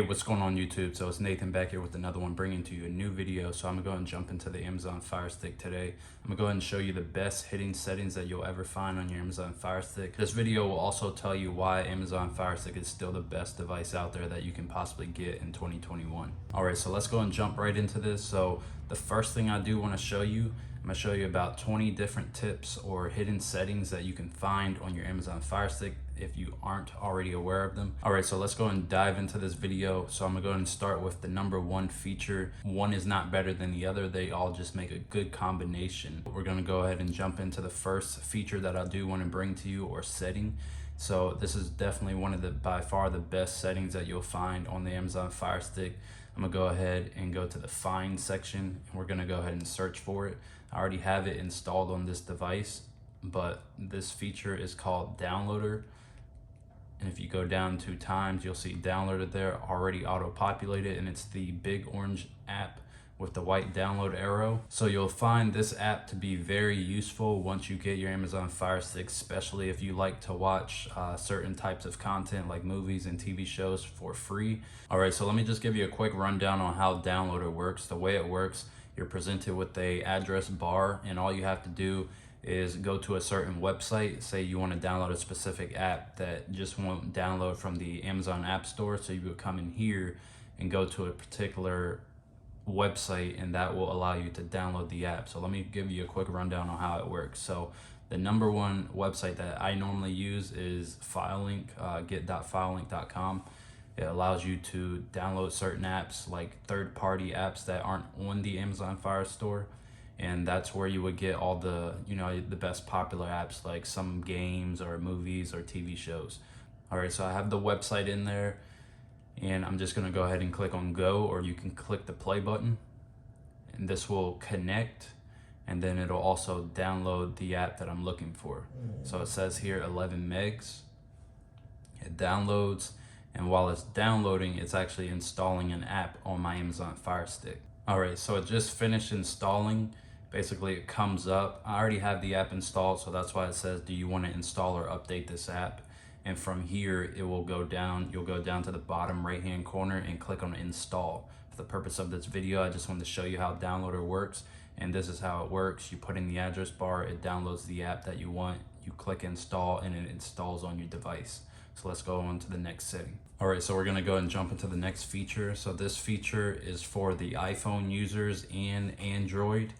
what's going on YouTube? So it's Nathan back here with another one, bringing to you a new video. So I'm gonna go ahead and jump into the Amazon Fire Stick today. I'm gonna go ahead and show you the best hidden settings that you'll ever find on your Amazon Fire Stick. This video will also tell you why Amazon Fire Stick is still the best device out there that you can possibly get in 2021. All right, so let's go and jump right into this. So the first thing I do wanna show you, I'm gonna show you about 20 different tips or hidden settings that you can find on your Amazon Fire Stick if you aren't already aware of them. All right, so let's go and dive into this video. So I'm gonna go ahead and start with the number one feature. One is not better than the other. They all just make a good combination. We're gonna go ahead and jump into the first feature that I do wanna bring to you, or setting. So this is definitely one of the, by far the best settings that you'll find on the Amazon Fire Stick. I'm gonna go ahead and go to the find section, and we're gonna go ahead and search for it. I already have it installed on this device, but this feature is called Downloader. And if you go down 2 times, you'll see downloaded there, already auto-populated, and it's the big orange app with the white download arrow. So you'll find this app to be very useful once you get your Amazon Fire Stick, especially if you like to watch certain types of content like movies and TV shows for free. All right, so let me just give you a quick rundown on how Downloader works. The way it works, you're presented with a address bar, and all you have to do is go to a certain website. Say you want to download a specific app that just won't download from the Amazon App Store, so you would come in here and go to a particular website, and that will allow you to download the app. So let me give you a quick rundown on how it works. So the number one website that I normally use is FileLink, get.filelink.com. It allows you to download certain apps, like third-party apps that aren't on the Amazon Fire Store. And that's where you would get all the, the best popular apps, like some games or movies or TV shows. All right, so I have the website in there, and I'm just gonna go ahead and click on go, or you can click the play button, and this will connect, and then it'll also download the app that I'm looking for. So it says here 11 megs. It downloads, and while it's downloading, it's actually installing an app on my Amazon Fire Stick. All right, so it just finished installing. Basically, it comes up. I already have the app installed, so that's why it says, do you want to install or update this app? And from here, it will go down. You'll go down to the bottom right-hand corner and click on install. For the purpose of this video, I just wanted to show you how Downloader works. And this is how it works. You put in the address bar, it downloads the app that you want. You click install, and it installs on your device. So let's go on to the next setting. All right, so we're gonna go and jump into the next feature. So this feature is for the iPhone users and Android.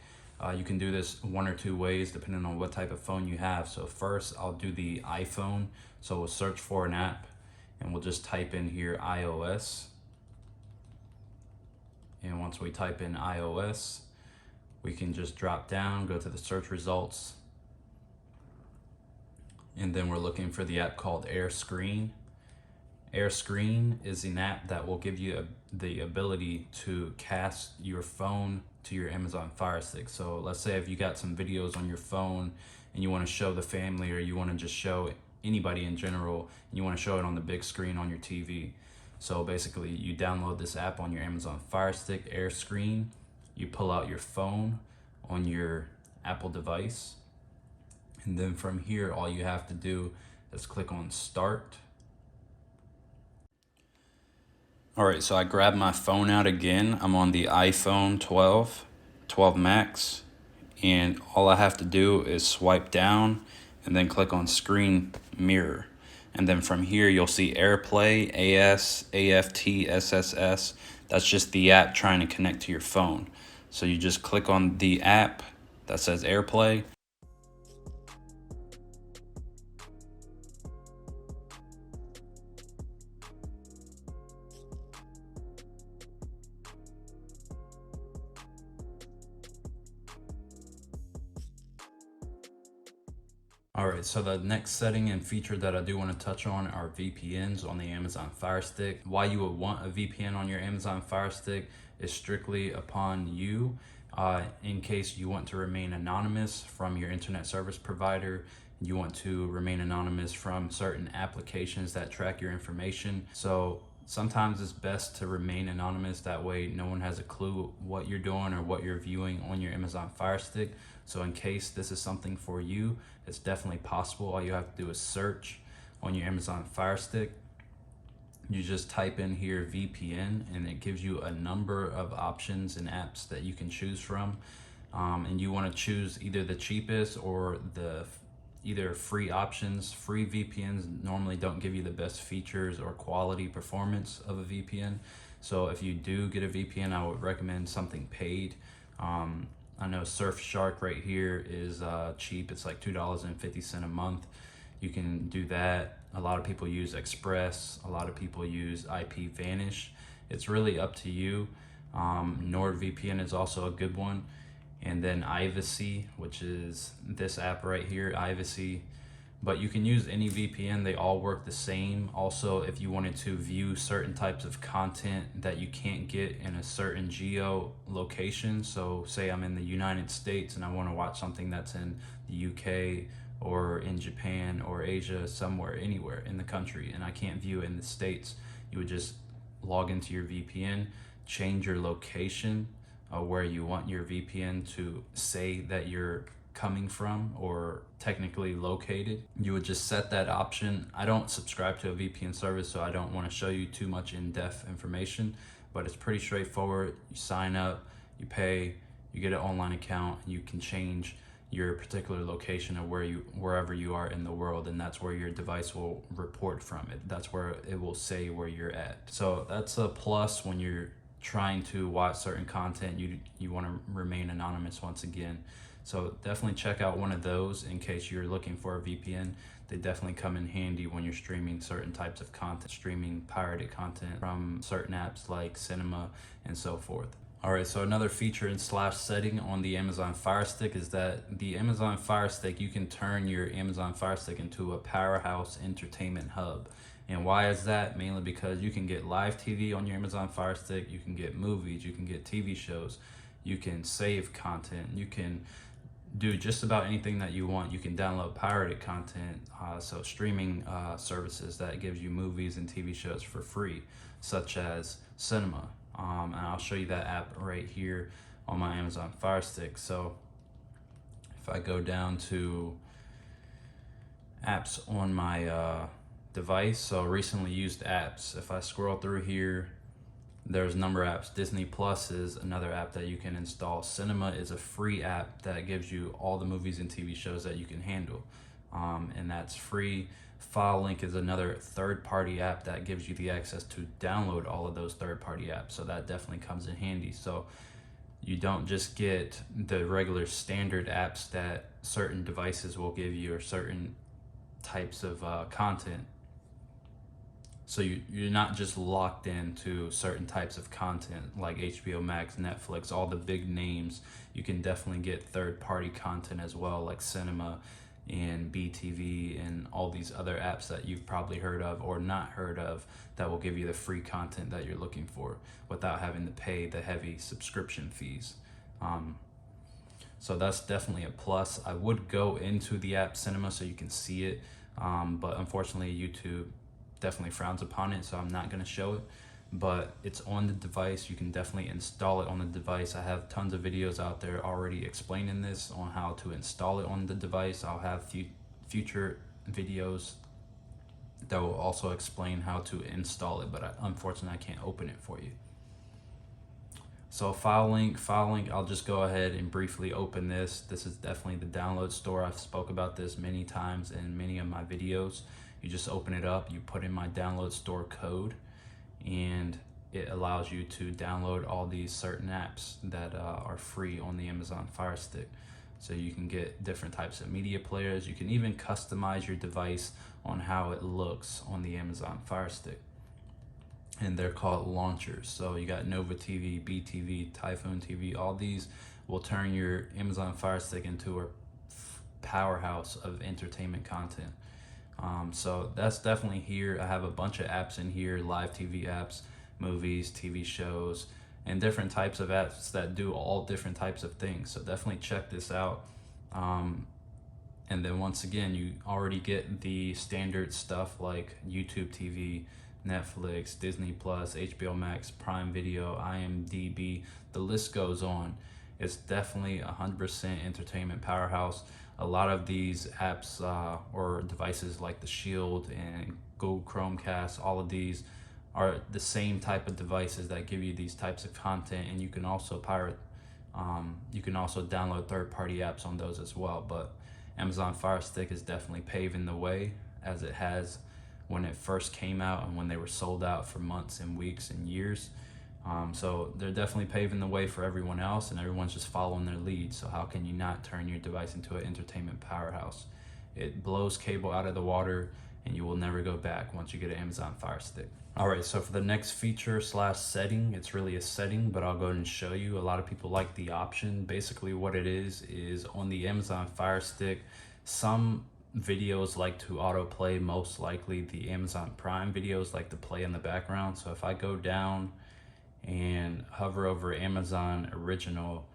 You can do this one or two ways depending on what type of phone you have. So first, I'll do the iPhone. So we'll search for an app, and we'll just type in here iOS. And once we type in iOS, we can just drop down, go to the search results, and then we're looking for the app called AIRSCREEN. AIRSCREEN is an app that will give you the ability to cast your phone to your Amazon Fire Stick. So let's say if you got some videos on your phone and you want to show the family, or you want to just show anybody in general, and you want to show it on the big screen on your TV. So basically, you download this app on your Amazon Fire Stick, AIRSCREEN. You pull out your phone on your Apple device, and then from here, all you have to do is click on start. All right, so I grabbed my phone out again. I'm on the iPhone 12 Max, and all I have to do is swipe down and then click on screen mirror. And then from here, you'll see AirPlay, AS, AFT, SSS. That's just the app trying to connect to your phone. So you just click on the app that says AirPlay. All right, so the next setting and feature that I do want to touch on are VPNs on the Amazon Fire Stick. Why you would want a VPN on your Amazon Fire Stick is strictly upon you. In case you want to remain anonymous from your internet service provider, you want to remain anonymous from certain applications that track your information. So sometimes it's best to remain anonymous. That way no one has a clue what you're doing or what you're viewing on your Amazon Fire Stick. So in case this is something for you, it's definitely possible. All you have to do is search on your Amazon Fire Stick. you just type in here VPN, and it gives you a number of options and apps that you can choose from. And you want to choose either the cheapest or the either free options. Free VPNs normally don't give you the best features or quality performance of a VPN. So if you do get a VPN, I would recommend something paid. I know Surfshark right here is cheap. It's like $2.50 a month. You can do that. A lot of people use Express. A lot of people use IPVanish. It's really up to you. NordVPN is also a good one. And then Ivacy, which is this app right here, Ivacy. But you can use any VPN, they all work the same. Also, if you wanted to view certain types of content that you can't get in a certain geo location, so say I'm in the United States and I want to watch something that's in the UK or in Japan or Asia, somewhere, anywhere in the country, and I can't view it in the States, you would just log into your VPN, change your location, where you want your VPN to say that you're coming from or technically located. You would just set that option. I don't subscribe to a VPN service, so I don't want to show you too much in-depth information, but it's pretty straightforward. You sign up, you pay, you get an online account, and you can change your particular location of wherever you are in the world, and that's where your device will report from it. That's where it will say where you're at. So that's a plus when you're trying to watch certain content. You want to remain anonymous once again. So definitely check out one of those in case you're looking for a VPN. They definitely come in handy when you're streaming certain types of content, streaming pirated content from certain apps like Cinema and so forth. Alright, so another feature and slash setting on the Amazon Fire Stick is that the Amazon Fire Stick, you can turn your Amazon Fire Stick into a powerhouse entertainment hub. And why is that? Mainly because you can get live TV on your Amazon Fire Stick, you can get movies, you can get TV shows, you can save content, you can do just about anything that you want. You can download pirated content, so streaming services that gives you movies and TV shows for free, such as Cinema. And I'll show you that app right here on my Amazon Fire Stick. So if I go down to apps on my device, so recently used apps, if I scroll through here, there's a number of apps. Disney Plus is another app that you can install. Cinema is a free app that gives you all the movies and TV shows that you can handle, and that's free. FileLink is another third-party app that gives you the access to download all of those third-party apps, so that definitely comes in handy. So you don't just get the regular standard apps that certain devices will give you or certain types of content. So you're not just locked into certain types of content like HBO Max, Netflix, all the big names. You can definitely get third-party content as well, like Cinema and BTV and all these other apps that you've probably heard of or not heard of that will give you the free content that you're looking for without having to pay the heavy subscription fees. So that's definitely a plus. I would go into the app Cinema so you can see it, but unfortunately YouTube definitely frowns upon it, so I'm not going to show it. But it's on the device. You can definitely install it on the device. I have tons of videos out there already explaining this on how to install it on the device. I'll have future videos that will also explain how to install it, but unfortunately I can't open it for you. So FileLink, I'll just go ahead and briefly open this. This is definitely the download store. I've spoke about this many times in many of my videos. You just open it up, you put in my download store code, and it allows you to download all these certain apps that are free on the Amazon Fire Stick. So you can get different types of media players. You can even customize your device on how it looks on the Amazon Fire Stick. And they're called launchers. So you got Nova TV, BTV, Typhoon TV, all these will turn your Amazon Fire Stick into a powerhouse of entertainment content. So that's definitely here. I have a bunch of apps in here, live TV apps, movies, TV shows, and different types of apps that do all different types of things. So definitely check this out. And then once again, you already get the standard stuff like YouTube TV, Netflix, Disney Plus, HBO Max, Prime Video, IMDb, the list goes on. It's definitely 100% entertainment powerhouse. A lot of these apps or devices like the Shield and Google Chromecast, all of these are the same type of devices that give you these types of content, and you can also you can also download third-party apps on those as well. But Amazon Fire Stick is definitely paving the way, as it has when it first came out and when they were sold out for months and weeks and years. So they're definitely paving the way for everyone else, and everyone's just following their lead. So how can you not turn your device into an entertainment powerhouse? It blows cable out of the water, and you will never go back once you get an Amazon Fire Stick. All right, so for the next feature / setting, it's really a setting, but I'll go ahead and show you. A lot of people like the option. Basically what it is on the Amazon Fire Stick, some videos like to autoplay. Most likely the Amazon Prime videos like to play in the background. So if I go down and hover over Amazon Original,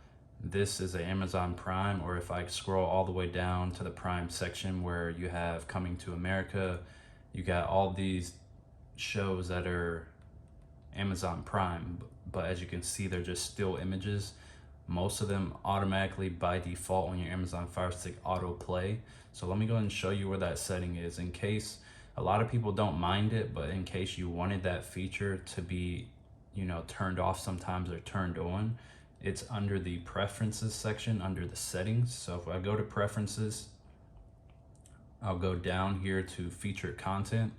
this is an Amazon Prime. Or if I scroll all the way down to the Prime section where you have Coming to America, you got all these shows that are Amazon Prime, but as you can see, they're just still images. Most of them automatically by default on your Amazon Fire Stick autoplay. So let me go ahead and show you where that setting is, in case a lot of people don't mind it, but in case you wanted that feature to be, you know, turned off sometimes or turned on. It's under the preferences section under the settings. So if I go to preferences, I'll go down here to featured content,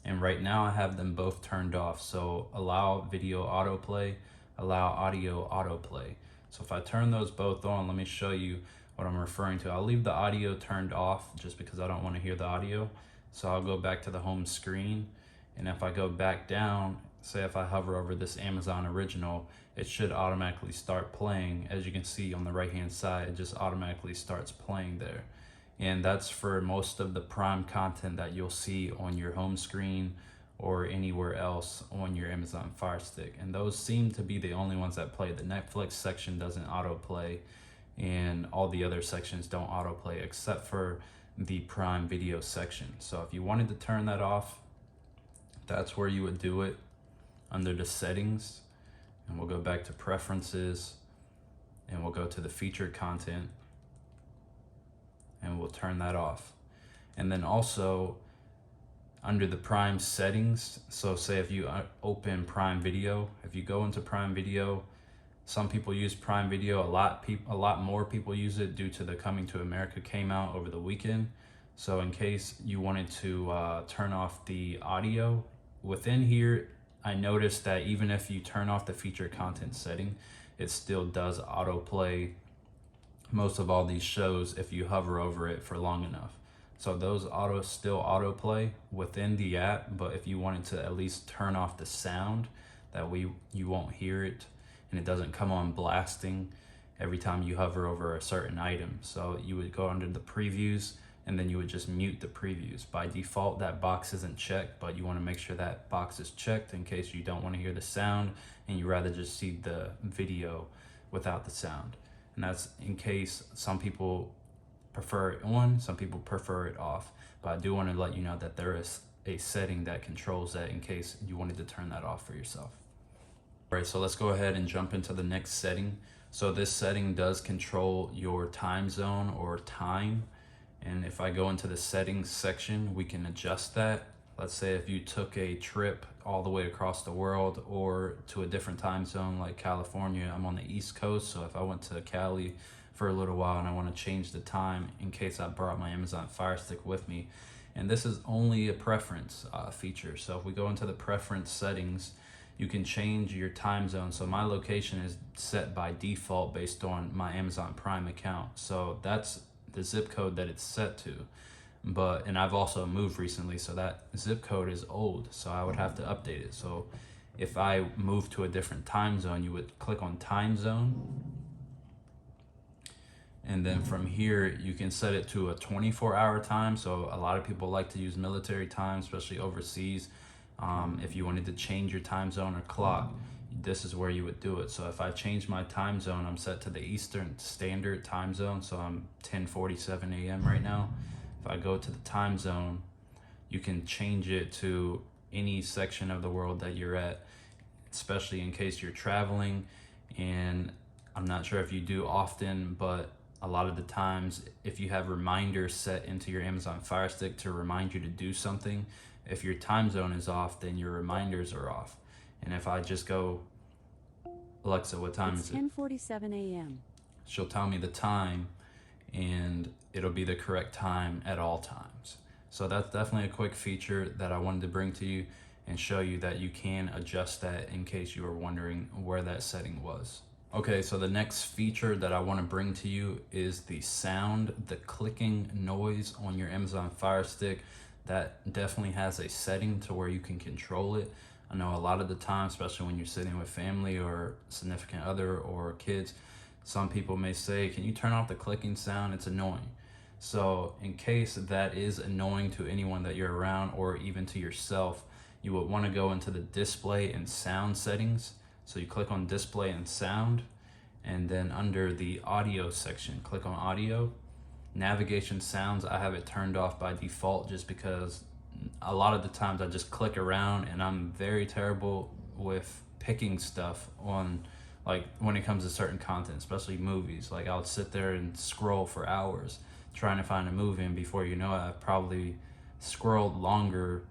and right now I have them both turned off. So allow video autoplay, allow audio autoplay. So if I turn those both on, let me show you what I'm referring to. I'll leave the audio turned off just because I don't want to hear the audio. So I'll go back to the home screen, and if I go back down, say if I hover over this Amazon Original, it should automatically start playing. As you can see on the right hand side, it just automatically starts playing there. And that's for most of the Prime content that you'll see on your home screen or anywhere else on your Amazon Fire Stick. And those seem to be the only ones that play. The Netflix section doesn't autoplay, and all the other sections don't autoplay except for the Prime Video section. So if you wanted to turn that off, that's where you would do it, under the settings. And we'll go back to preferences, and we'll go to the featured content, and we'll turn that off. And then also under the Prime settings, so say if you open Prime Video, if you go into Prime Video, some people use Prime Video, a lot more people use it due to the Coming to America came out over the weekend. So in case you wanted to turn off the audio within here, I noticed that even if you turn off the featured content setting, it still does autoplay most of all these shows if you hover over it for long enough. So those still autoplay within the app, but if you wanted to at least turn off the sound, that way you won't hear it and it doesn't come on blasting every time you hover over a certain item. So you would go under the previews, and then you would just mute the previews. By default, that box isn't checked, but you want to make sure that box is checked in case you don't want to hear the sound and you rather just see the video without the sound. And that's in case some people prefer it on, some people prefer it off. But I do want to let you know that there is a setting that controls that in case you wanted to turn that off for yourself. All right, so let's go ahead and jump into the next setting. So this setting does control your time zone or time. And if I go into the settings section, we can adjust that. Let's say if you took a trip all the way across the world or to a different time zone like California, I'm on the East Coast. So if I went to Cali for a little while and I want to change the time in case I brought my Amazon Fire Stick with me, and this is only a preference feature. So if we go into the preference settings, you can change your time zone. So my location is set by default based on my Amazon Prime account. So that's the zip code that it's set to. And I've also moved recently, so that zip code is old, so I would have to update it. So if I move to a different time zone, you would click on time zone, and then from here you can set it to a 24-hour time. So a lot of people like to use military time, especially overseas. If you wanted to change your time zone or clock, this is where you would do it. So if I change my time zone, I'm set to the Eastern Standard Time Zone, so I'm 10:47 a.m. right now. If I go to the time zone, you can change it to any section of the world that you're at, especially in case you're traveling. And I'm not sure if you do often, but a lot of the times, if you have reminders set into your Amazon Fire Stick to remind you to do something, If your time zone is off, then your reminders are off. And if I just go, Alexa, what time is it? 10:47 a.m. She'll tell me the time, and it'll be the correct time at all times. So that's definitely a quick feature that I wanted to bring to you and show you that you can adjust that in case you were wondering where that setting was. Okay, so the next feature that I want to bring to you is the sound, the clicking noise on your Amazon Fire Stick. That definitely has a setting to where you can control it. I know a lot of the time, especially when you're sitting with family or significant other or kids, some people may say, can you turn off the clicking sound? It's annoying. So in case that is annoying to anyone that you're around or even to yourself, you would want to go into the display and sound settings. So you click on display and sound, and then under the audio section, click on audio. Navigation sounds, I have it turned off by default just because a lot of the times I just click around and I'm very terrible with picking stuff on, like when it comes to certain content, especially movies. Like I'll sit there and scroll for hours trying to find a movie, and before you know it, I've probably scrolled longer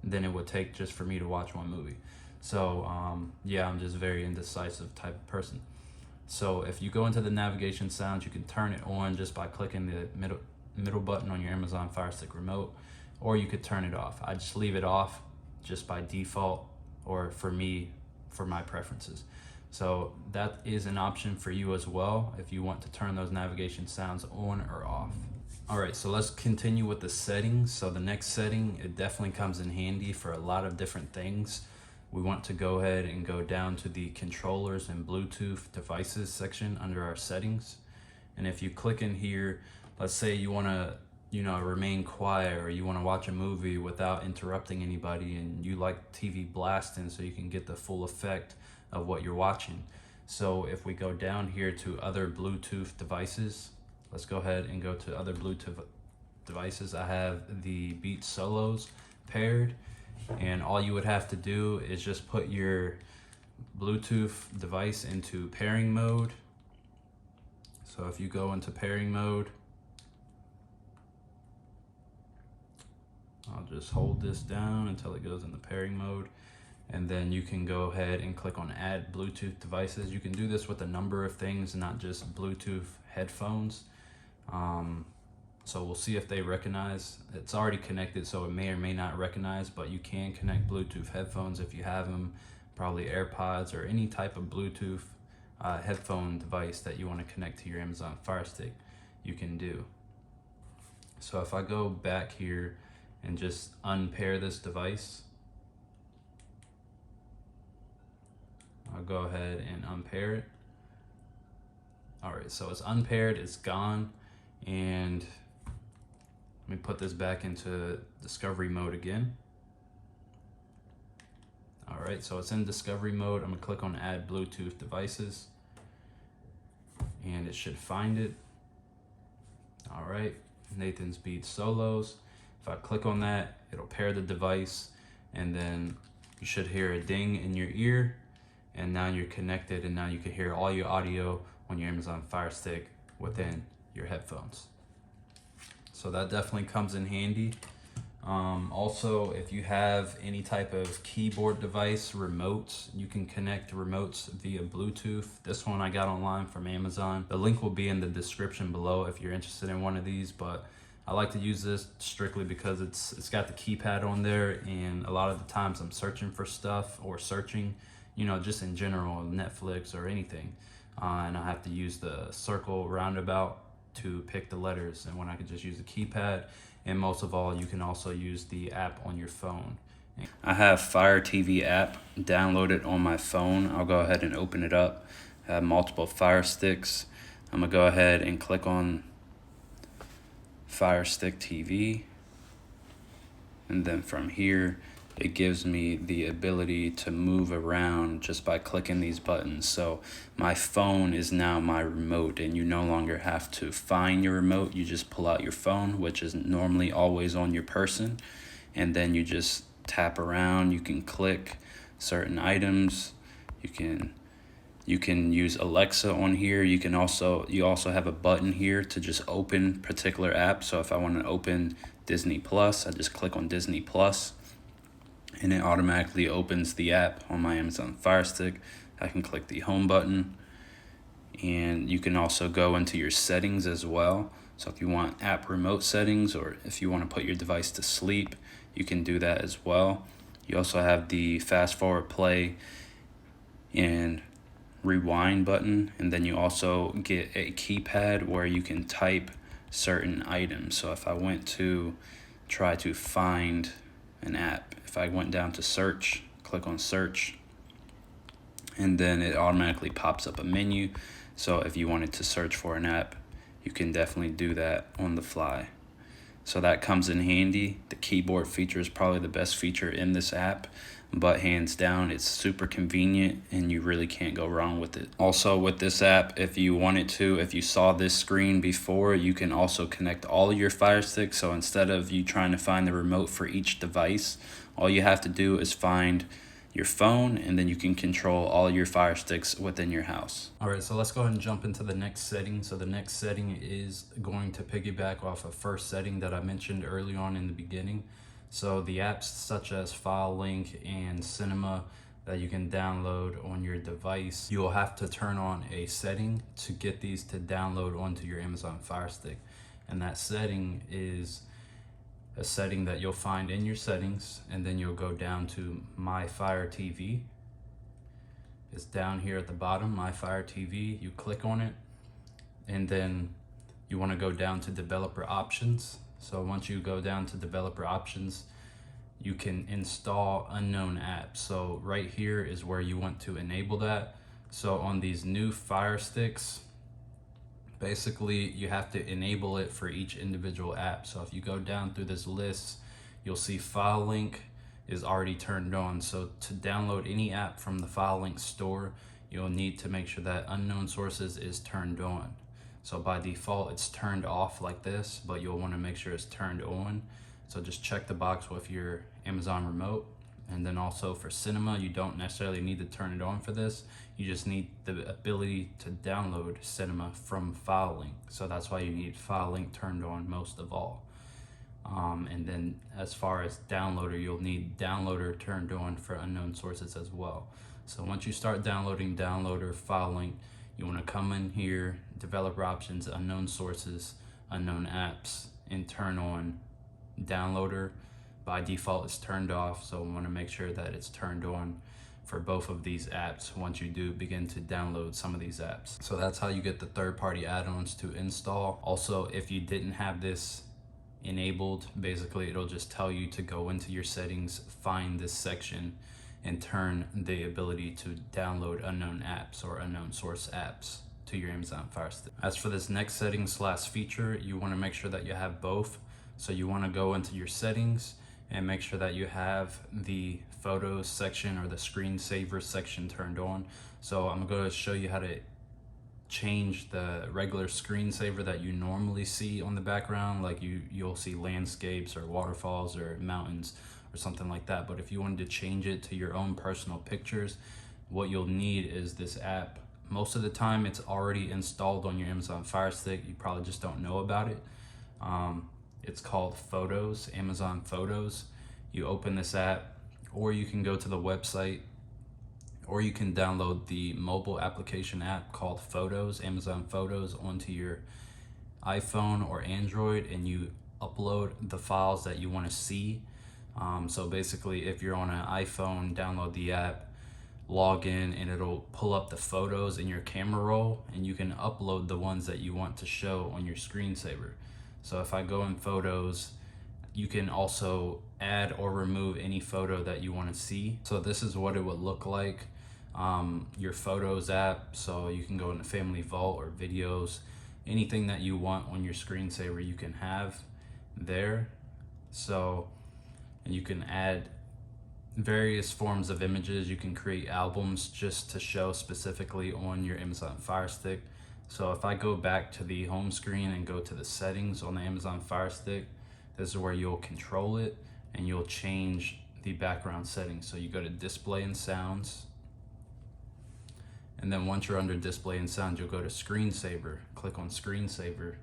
than it would take just for me to watch one movie. So yeah, I'm just a very indecisive type of person. So if you go into the navigation sounds, you can turn it on just by clicking the middle button on your Amazon Fire Stick remote, or you could turn it off. I just leave it off just by default, or for me, for my preferences. So that is an option for you as well if you want to turn those navigation sounds on or off. All right, so let's continue with the settings. So the next setting, it definitely comes in handy for a lot of different things. We want to go ahead and go down to the controllers and Bluetooth devices section under our settings. And if you click in here, let's say you want to, remain quiet, or you want to watch a movie without interrupting anybody, and you like TV blasting so you can get the full effect of what you're watching. So if we go down here to other Bluetooth devices, let's go ahead and go to other Bluetooth devices. I have the Beats Solos paired, and all you would have to do is just put your Bluetooth device into pairing mode. So if you go into pairing mode, I'll just hold this down until it goes into pairing mode, and then you can go ahead and click on add Bluetooth devices. You can do this with a number of things, not just Bluetooth headphones. So we'll see if they recognize. It's already connected, so it may or may not recognize, but you can connect Bluetooth headphones if you have them, probably AirPods or any type of Bluetooth headphone device that you want to connect to your Amazon Fire Stick, you can do. So if I go back here and just unpair this device, I'll go ahead and unpair it. All right, so it's unpaired, it's gone, and let me put this back into discovery mode again. All right, so it's in discovery mode. I'm gonna click on add Bluetooth devices, and it should find it. All right, Nathan's Beats Solos. If I click on that, it'll pair the device, and then you should hear a ding in your ear, and now you're connected, and now you can hear all your audio on your Amazon Fire Stick within your headphones. So that definitely comes in handy. Also, if you have any type of keyboard device, remotes, you can connect remotes via Bluetooth. This one I got online from Amazon. The link will be in the description below if you're interested in one of these, but I like to use this strictly because it's got the keypad on there, and a lot of the times I'm searching for stuff, or searching, just in general, Netflix or anything, and I have to use the circle roundabout to pick the letters, and when I can just use the keypad. And most of all, you can also use the app on your phone. I have Fire TV app downloaded on my phone. I'll go ahead and open it up. I have multiple Fire Sticks. I'm gonna go ahead and click on Fire Stick TV, and then from here it gives me the ability to move around just by clicking these buttons. So my phone is now my remote, and you no longer have to find your remote. You just pull out your phone, which is normally always on your person, and then you just tap around. You can click certain items. You can use Alexa on here. You also have a button here to just open particular apps. So if I want to open Disney Plus. I just click on Disney Plus and it automatically opens the app on my Amazon Fire Stick. I can click the home button, and you can also go into your settings as well. So if you want app remote settings, or if you want to put your device to sleep, you can do that as well. You also have the fast forward, play, and rewind button, and then you also get a keypad where you can type certain items. So if I went to try to find an app, if I went down to search, click on search, and then it automatically pops up a menu. So if you wanted to search for an app, you can definitely do that on the fly. So that comes in handy. The keyboard feature is probably the best feature in this app, but hands down, it's super convenient and you really can't go wrong with it. Also with this app, if you wanted to, if you saw this screen before, you can also connect all of your Fire Sticks. So instead of you trying to find the remote for each device, all you have to do is find your phone, and then you can control all your Fire Sticks within your house. All right, so let's go ahead and jump into the next setting. So the next setting is going to piggyback off a first setting that I mentioned early on in the beginning. So the apps such as FileLink and Cinema that you can download on your device, you will have to turn on a setting to get these to download onto your Amazon Fire Stick. And that setting is a setting that you'll find in your settings, and then you'll go down to My Fire TV. It's down here at the bottom, My Fire TV. You click on it, and then you want to go down to developer options. So once you go down to developer options, you can install unknown apps. So right here is where you want to enable that. So on these new Fire Sticks, basically you have to enable it for each individual app. So if you go down through this list, you'll see FileLink is already turned on. So to download any app from the FileLink store, you'll need to make sure that unknown sources is turned on. So by default it's turned off like this, but you'll want to make sure it's turned on. So just check the box with your Amazon remote. And then also for Cinema, you don't necessarily need to turn it on for this. You just need the ability to download Cinema from FileLink. So that's why you need FileLink turned on most of all. And then as far as downloader, you'll need downloader turned on for unknown sources as well. So once you start downloading downloader FileLink, you want to come in here, developer options, unknown sources, unknown apps, and turn on downloader. By default it's turned off, so we want to make sure that it's turned on for both of these apps once you do begin to download some of these apps. So that's how you get the third-party add-ons to install. Also, if you didn't have this enabled, basically it'll just tell you to go into your settings, find this section, and turn the ability to download unknown apps or unknown source apps to your Amazon Fire Stick. As for this next setting slash feature, you want to make sure that you have both. So you want to go into your settings and make sure that you have the photos section or the screensaver section turned on. So I'm going to show you how to change the regular screensaver that you normally see on the background, like you'll see landscapes or waterfalls or mountains or something like that. But if you wanted to change it to your own personal pictures, what you'll need is this app. Most of the time it's already installed on your Amazon Fire Stick, you probably just don't know about it. It's called Photos, Amazon Photos. You open this app, or you can go to the website, or you can download the mobile application app called Photos, Amazon Photos, onto your iPhone or Android, and you upload the files that you want to see. So basically, if you're on an iPhone, download the app, log in, and it'll pull up the photos in your camera roll, and you can upload the ones that you want to show on your screensaver. So if I go in Photos, you can also add or remove any photo that you want to see. So this is what it would look like, your Photos app. So you can go into Family Vault or Videos, anything that you want on your screensaver you can have there. So, and you can add various forms of images. You can create albums just to show specifically on your Amazon Fire Stick. So if I go back to the home screen and go to the settings on the Amazon Fire Stick, this is where you'll control it and you'll change the background settings. So you go to Display and Sounds, and then once you're under Display and Sounds, you'll go to Screensaver, click on Screensaver,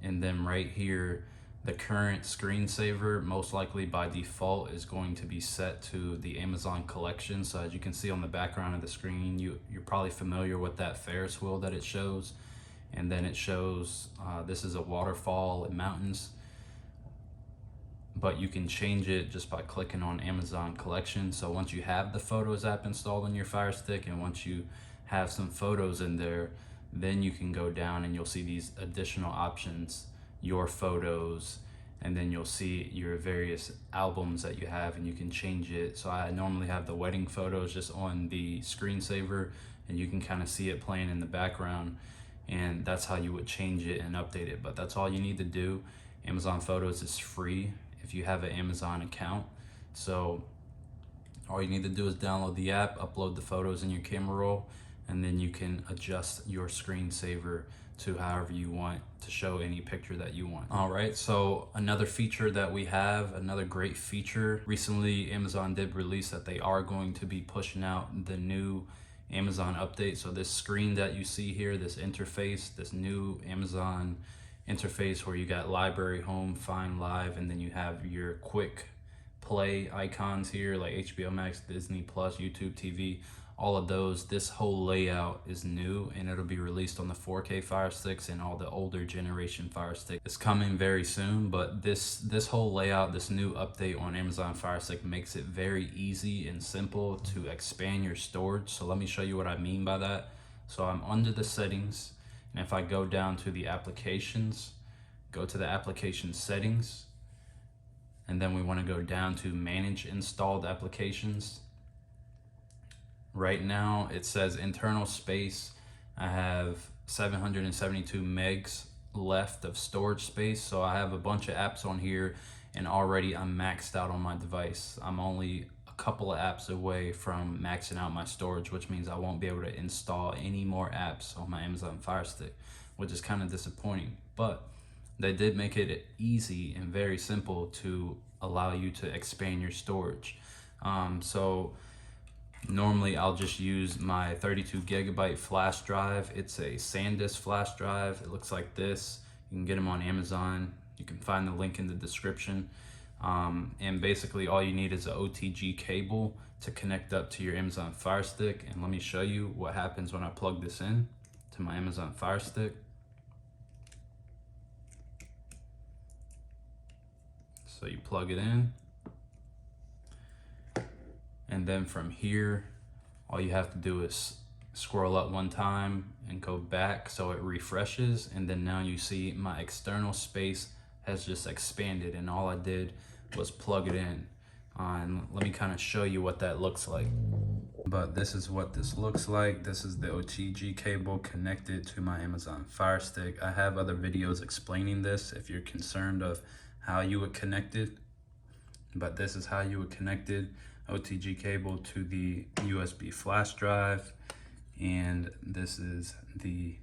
and then right here The current screensaver, most likely by default, is going to be set to the Amazon collection. So as you can see on the background of the screen, you're probably familiar with that Ferris wheel that it shows. And then it shows, this is a waterfall and mountains. But you can change it just by clicking on Amazon collection. So once you have the Photos app installed on your Fire Stick, and once you have some photos in there, then you can go down and you'll see these additional options, your photos, and then you'll see your various albums that you have, and you can change it. So I normally have the wedding photos just on the screensaver, and you can kind of see it playing in the background, and that's how you would change it and update it. But that's all you need to do. Amazon Photos is free if you have an Amazon account. So all you need to do is download the app, upload the photos in your camera roll, and then you can adjust your screensaver to however you want to show any picture that you want. All right, so another feature that we have, another great feature, recently Amazon did release that they are going to be pushing out the new Amazon update. So this screen that you see here, this interface, this new Amazon interface where you got library, home, find, live, and then you have your quick play icons here like HBO Max, Disney Plus, YouTube TV, all of those. This whole layout is new, and it'll be released on the 4K Fire Sticks and all the older generation Fire Stick. It's coming very soon, but this whole layout, this new update on Amazon Fire Stick makes it very easy and simple to expand your storage. So let me show you what I mean by that. So I'm under the settings, and if I go down to the applications, go to the application settings, and then we want to go down to manage installed applications. Right now it says internal space, I have 772 megs left of storage space. So I have a bunch of apps on here, and already I'm maxed out on my device. I'm only a couple of apps away from maxing out my storage, which means I won't be able to install any more apps on my Amazon Fire Stick, which is kind of disappointing. But they did make it easy and very simple to allow you to expand your storage. So normally I'll just use my 32 gigabyte flash drive. It's a SanDisk flash drive. It looks like this. You can get them on Amazon. You can find the link in the description. And basically all you need is an OTG cable to connect up to your Amazon Fire Stick. And let me show you what happens when I plug this in to my Amazon Fire Stick. So you plug it in, and then from here, all you have to do is scroll up one time and go back so it refreshes, and then now you see my external space has just expanded, and all I did was plug it in. And let me kind of show you what that looks like. But this is what this looks like. This is the OTG cable connected to my Amazon Fire Stick. I have other videos explaining this if you're concerned of how you would connect it, but this is how you would connect it. OTG cable to the USB flash drive, and this is the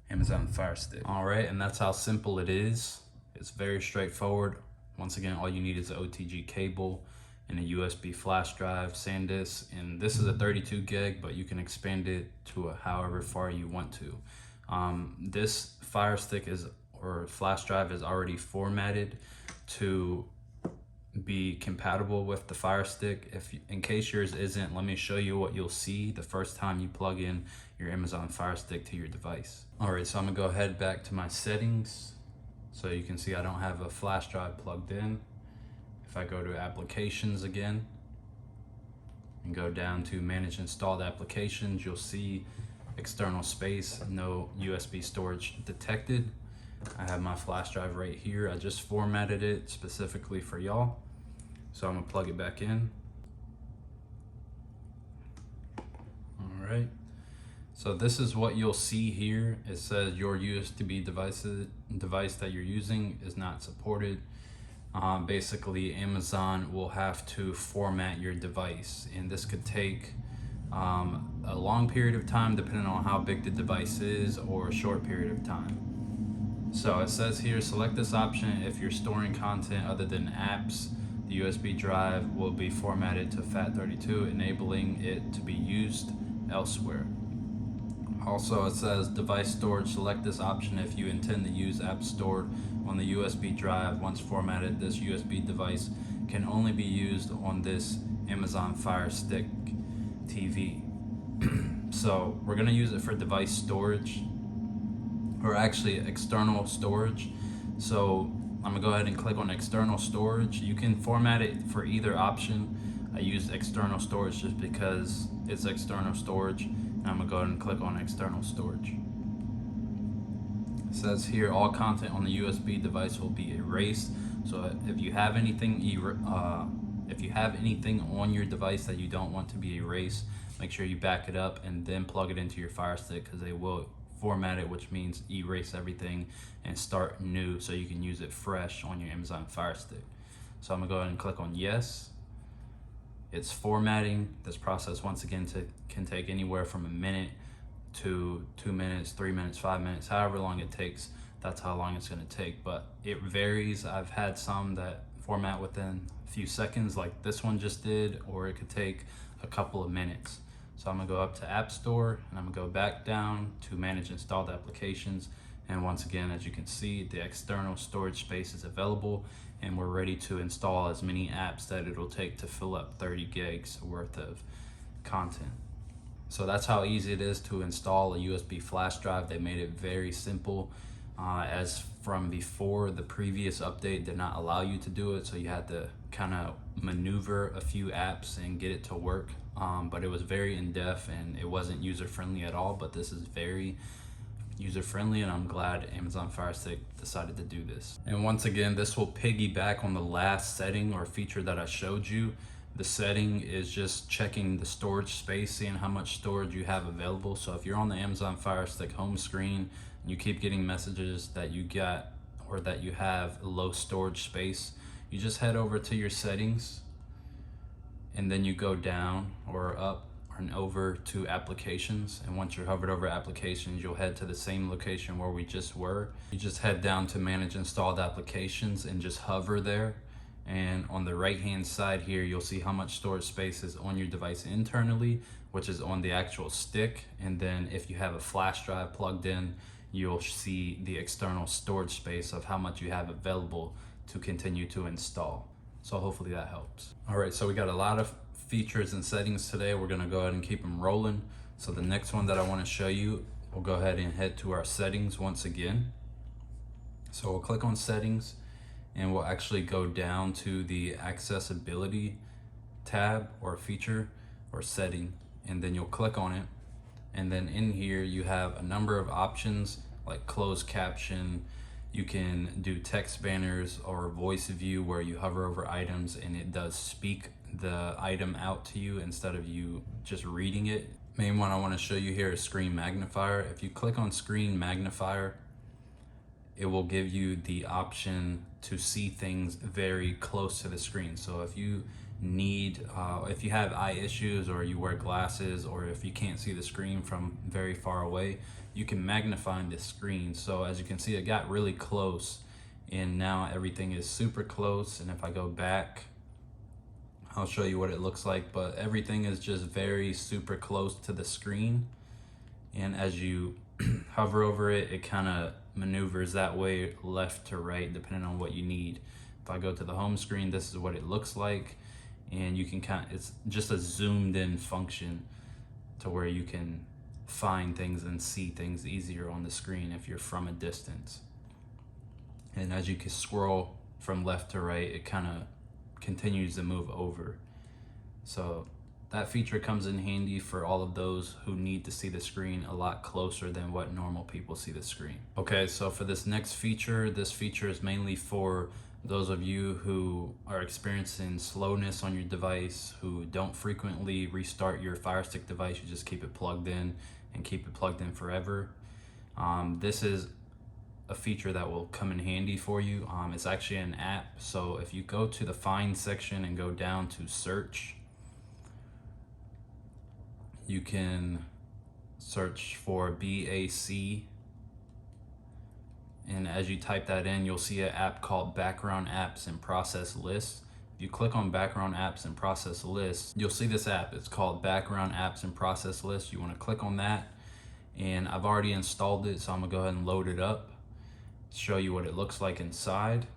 Amazon Fire Stick. All right, and that's how simple it is. It's very straightforward. Once again, all you need is an OTG cable and a USB flash drive, SanDisk, and this is a 32 gig, but you can expand it to however far you want to. This Fire Stick or flash drive is already formatted to be compatible with the Fire Stick. In case yours isn't, let me show you what you'll see the first time you plug in your Amazon Fire Stick to your device. All right, so I'm gonna go ahead back to my settings. So you can see I don't have a flash drive plugged in. If I go to applications again and go down to manage installed applications, you'll see external space, no USB storage detected. I have my flash drive right here. I just formatted it specifically for y'all. So I'm gonna plug it back in. All right. So this is what you'll see here. It says your USB device that you're using is not supported. Basically, Amazon will have to format your device, and this could take a long period of time depending on how big the device is, or a short period of time. So it says here, select this option if you're storing content other than apps. The USB drive will be formatted to FAT32, enabling it to be used elsewhere. Also, it says device storage. Select this option if you intend to use apps stored on the USB drive. Once formatted, this USB device can only be used on this Amazon Fire Stick TV. So we're gonna use it for device storage, or actually external storage. So I'm gonna go ahead and click on external storage. You can format it for either option. I use external storage just because it's external storage. And I'm gonna go ahead and click on external storage. It says here all content on the USB device will be erased. So if you have anything on your device that you don't want to be erased, make sure you back it up and then plug it into your Fire Stick, because they will format it, which means erase everything and start new so you can use it fresh on your Amazon Fire Stick. So I'm gonna go ahead and click on yes. It's formatting. This process once again can take anywhere from a minute to 2 minutes, 3 minutes, 5 minutes, however long it takes. That's how long it's gonna take, but it varies. I've had some that format within a few seconds like this one just did, or it could take a couple of minutes. So I'm gonna go up to App Store and I'm gonna go back down to Manage Installed Applications. And once again, as you can see, the external storage space is available and we're ready to install as many apps that it'll take to fill up 30 gigs worth of content. So that's how easy it is to install a USB flash drive. They made it very simple. As from before, the previous update did not allow you to do it, so you had to kind of maneuver a few apps and get it to work. But it was very in-depth and it wasn't user-friendly at all, but this is very user-friendly, and I'm glad Amazon Fire Stick decided to do this. And once again, this will piggyback on the last setting or feature that I showed you. The setting is just checking the storage space, seeing how much storage you have available. So if you're on the Amazon Fire Stick home screen and you keep getting messages that you got or that you have low storage space, you just head over to your settings and then you go down or up and over to applications. And once you're hovered over applications, you'll head to the same location where we just were. You just head down to Manage Installed Applications and just hover there. And on the right hand side here, you'll see how much storage space is on your device internally, which is on the actual stick. And then if you have a flash drive plugged in, you'll see the external storage space of how much you have available to continue to install. So hopefully that helps. All right, so we got a lot of features and settings today. We're gonna go ahead and keep them rolling. So the next one that I wanna show you, we'll go ahead and head to our settings once again. So we'll click on settings and we'll actually go down to the accessibility tab or feature or setting, and then you'll click on it. And then in here you have a number of options like closed caption. You can do text banners or voice view where you hover over items and it does speak the item out to you instead of you just reading it. Main one I want to show you here is Screen Magnifier. If you click on Screen Magnifier, it will give you the option to see things very close to the screen. So if you need, if you have eye issues or you wear glasses, or if you can't see the screen from very far away, you can magnify the screen. So as you can see, it got really close and now everything is super close. And if I go back, I'll show you what it looks like, but everything is just very super close to the screen. And as you hover over it, it kind of maneuvers that way left to right depending on what you need. If I go to the home screen, this is what it looks like, and you can it's just a zoomed in function to where you can find things and see things easier on the screen if you're from a distance. And as you can scroll from left to right, it kind of continues to move over. So that feature comes in handy for all of those who need to see the screen a lot closer than what normal people see the screen. Okay, so for this next feature, this feature is mainly for those of you who are experiencing slowness on your device, who don't frequently restart your Fire Stick device, you just keep it plugged in and keep it plugged in forever. This is a feature that will come in handy for you. It's actually an app. So if you go to the Find section and go down to Search, you can search for BAC, and as you type that in, you'll see an app called Background Apps and Process Lists. If you click on Background Apps and Process Lists, you'll see this app. It's called Background Apps and Process Lists. You want to click on that, and I've already installed it, so I'm gonna go ahead and load it up, show you what it looks like inside.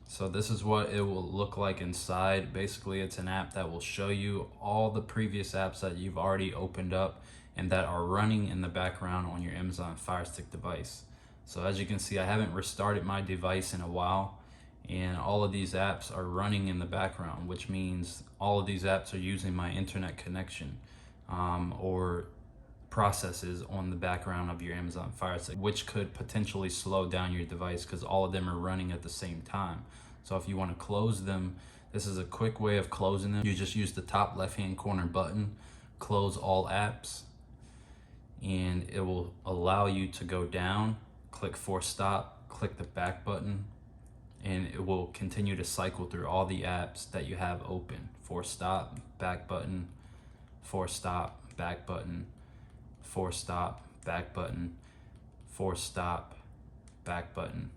So this is what it will look like inside. Basically, it's an app that will show you all the previous apps that you've already opened up and that are running in the background on your Amazon Firestick device. So as you can see, I haven't restarted my device in a while, and all of these apps are running in the background, which means all of these apps are using my internet connection or processes on the background of your Amazon Fire Stick, which could potentially slow down your device because all of them are running at the same time. So if you want to close them, this is a quick way of closing them. You just use the top left-hand corner button, close all apps, and it will allow you to go down, click force stop, click the back button, and it will continue to cycle through all the apps that you have open. Force stop, back button, force stop, back button, force stop, back button, force stop, back button,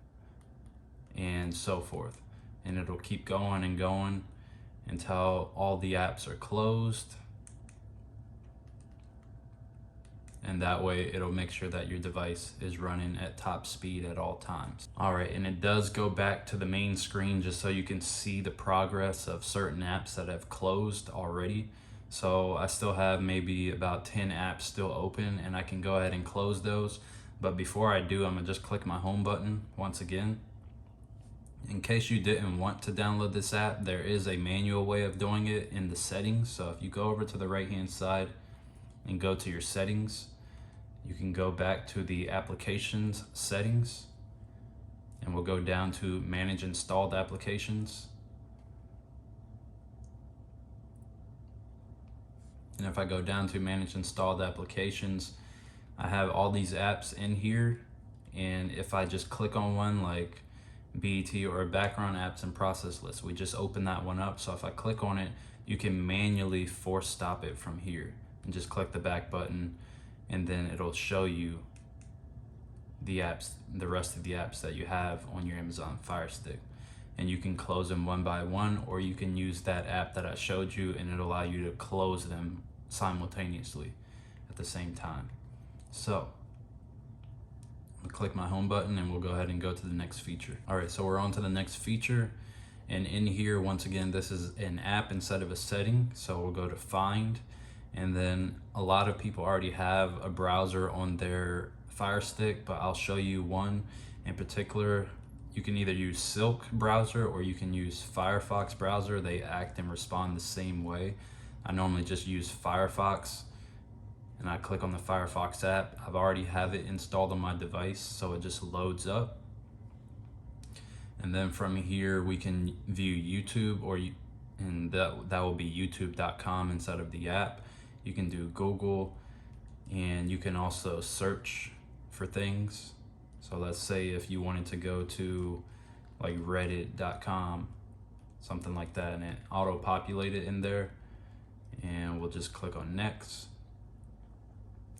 and so forth. And it'll keep going and going until all the apps are closed. And that way it'll make sure that your device is running at top speed at all times. All right, and it does go back to the main screen just so you can see the progress of certain apps that have closed already. So I still have maybe about 10 apps still open, and I can go ahead and close those. But before I do, I'm gonna just click my home button once again. In case you didn't want to download this app, there is a manual way of doing it in the settings. So if you go over to the right hand side and go to your settings, you can go back to the applications settings, and we'll go down to manage installed applications. And if I go down to manage installed applications, I have all these apps in here. And if I just click on one like BET or background apps and process list, we just open that one up. So if I click on it, you can manually force stop it from here and just click the back button, and then it'll show you the apps, the rest of the apps that you have on your Amazon Fire Stick. And you can close them one by one, or you can use that app that I showed you and it'll allow you to close them simultaneously at the same time. So I'll click my home button and we'll go ahead and go to the next feature. All right, so we're on to the next feature. And in here, once again, this is an app instead of a setting. So we'll go to find, and then a lot of people already have a browser on their Fire Stick, but I'll show you one in particular. You can either use Silk browser or you can use Firefox browser. They act and respond the same way. I normally just use Firefox, and I click on the Firefox app. I've already have it installed on my device, so it just loads up. And then from here, we can view YouTube, and that will be youtube.com instead of the app. You can do Google, and you can also search for things. So let's say if you wanted to go to like reddit.com, something like that, and it auto-populate it in there, and we'll just click on next.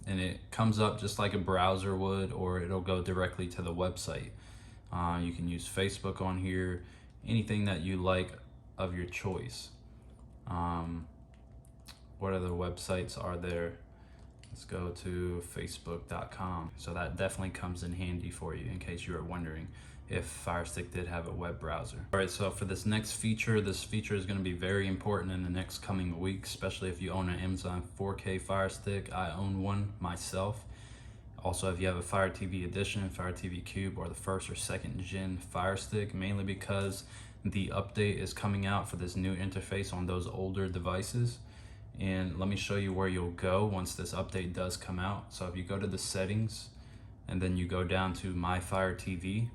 And it comes up just like a browser would, or it'll go directly to the website. You can use Facebook on here, anything that you like of your choice. What other websites are there? Let's go to facebook.com. So that definitely comes in handy for you in case you were wondering if Firestick did have a web browser. All right, so for this next feature, this feature is going to be very important in the next coming weeks, especially if you own an Amazon 4K Fire Stick. I own one myself. Also, if you have a Fire TV Edition, Fire TV Cube, or the first or second gen Fire Stick, mainly because the update is coming out for this new interface on those older devices. And let me show you where you'll go once this update does come out. So if you go to the settings, and then you go down to My Fire TV,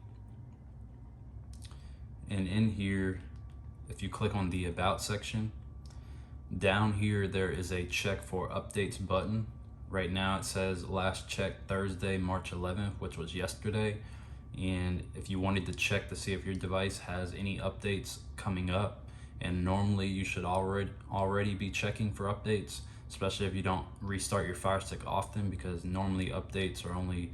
and in here, if you click on the About section, down here there is a check for updates button. Right now it says last check Thursday, March 11th, which was yesterday. And if you wanted to check to see if your device has any updates coming up, and normally you should already be checking for updates, especially if you don't restart your Fire Stick often, because normally updates are only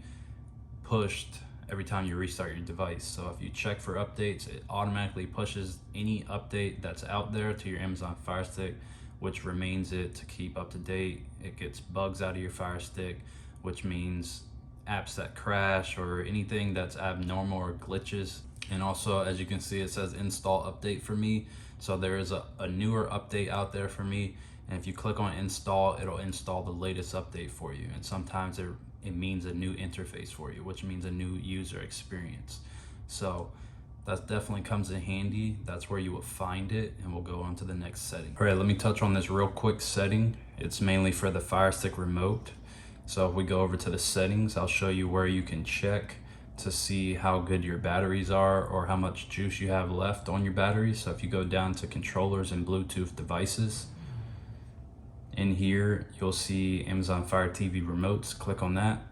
pushed every time you restart your device. So if you check for updates, it automatically pushes any update that's out there to your Amazon Fire Stick which remains it to keep up to date. It gets bugs out of your Fire Stick, which means apps that crash or anything that's abnormal or glitches. And also, as you can see, it says install update for me. So there is a newer update out there for me. And if you click on install, it'll install the latest update for you. And sometimes it means a new interface for you, which means a new user experience. So that definitely comes in handy. That's where you will find it, and we'll go on to the next setting. All right, let me touch on this real quick setting. It's mainly for the Fire Stick remote. So if we go over to the settings, I'll show you where you can check to see how good your batteries are or how much juice you have left on your batteries. So if you go down to controllers and Bluetooth devices, in here you'll see Amazon Fire TV remotes. Click on that,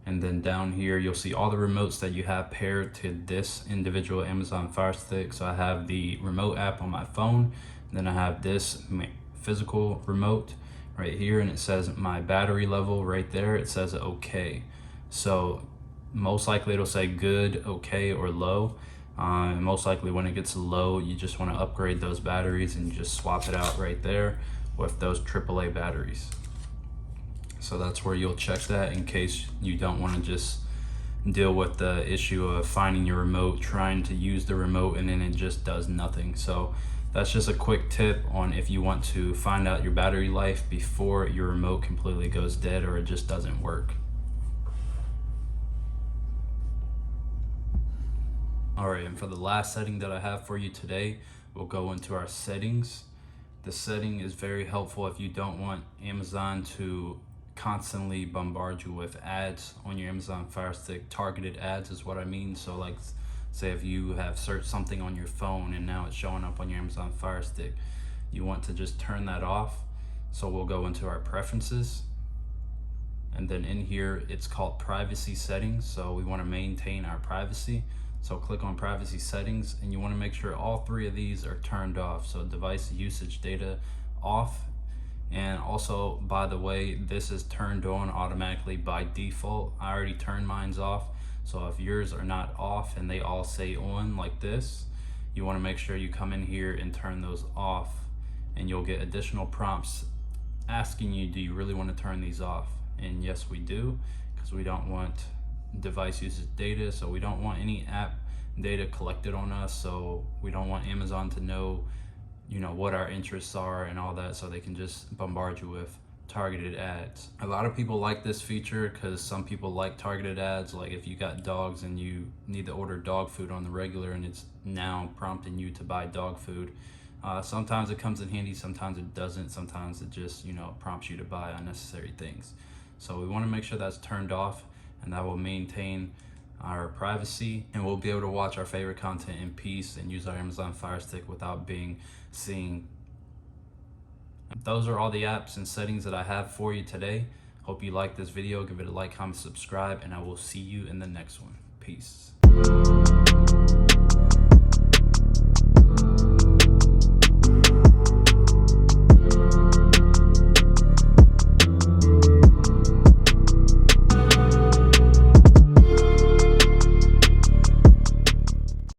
and then down here you'll see all the remotes that you have paired to this individual Amazon Fire Stick. So I have the remote app on my phone, and then I have this physical remote right here, and it says my battery level right there. It says okay. So most likely it'll say good, okay, or low. And most likely when it gets low, you just want to upgrade those batteries and you just swap it out right there with those AAA batteries. So that's where you'll check that in case you don't want to just deal with the issue of finding your remote, trying to use the remote, and then it just does nothing. So that's just a quick tip on if you want to find out your battery life before your remote completely goes dead or it just doesn't work. All right, and for the last setting that I have for you today, we'll go into our settings. The setting is very helpful if you don't want Amazon to constantly bombard you with ads on your Amazon Fire Stick. Targeted ads is what I mean. So like, say if you have searched something on your phone and now it's showing up on your Amazon Fire Stick, you want to just turn that off. So we'll go into our preferences, and then in here it's called privacy settings. So we want to maintain our privacy. So click on privacy settings, and you want to make sure all three of these are turned off. So device usage data off. And also, by the way, this is turned on automatically by default. I already turned mine off. So if yours are not off and they all say on like this, you want to make sure you come in here and turn those off, and you'll get additional prompts asking you, do you really want to turn these off? And yes, we do, because we don't want device usage data. So we don't want any app data collected on us. So we don't want Amazon to know, you know, what our interests are and all that, so they can just bombard you with targeted ads. A lot of people like this feature because some people like targeted ads. Like if you got dogs and you need to order dog food on the regular and it's now prompting you to buy dog food, sometimes it comes in handy, sometimes it doesn't. Sometimes it just, you know, prompts you to buy unnecessary things. So we want to make sure that's turned off, and that will maintain our privacy, and we'll be able to watch our favorite content in peace and use our Amazon Fire Stick without being seen. Those are all the apps and settings that I have for you today. Hope you liked this video. Give it a like, comment, subscribe, and I will see you in the next one. Peace.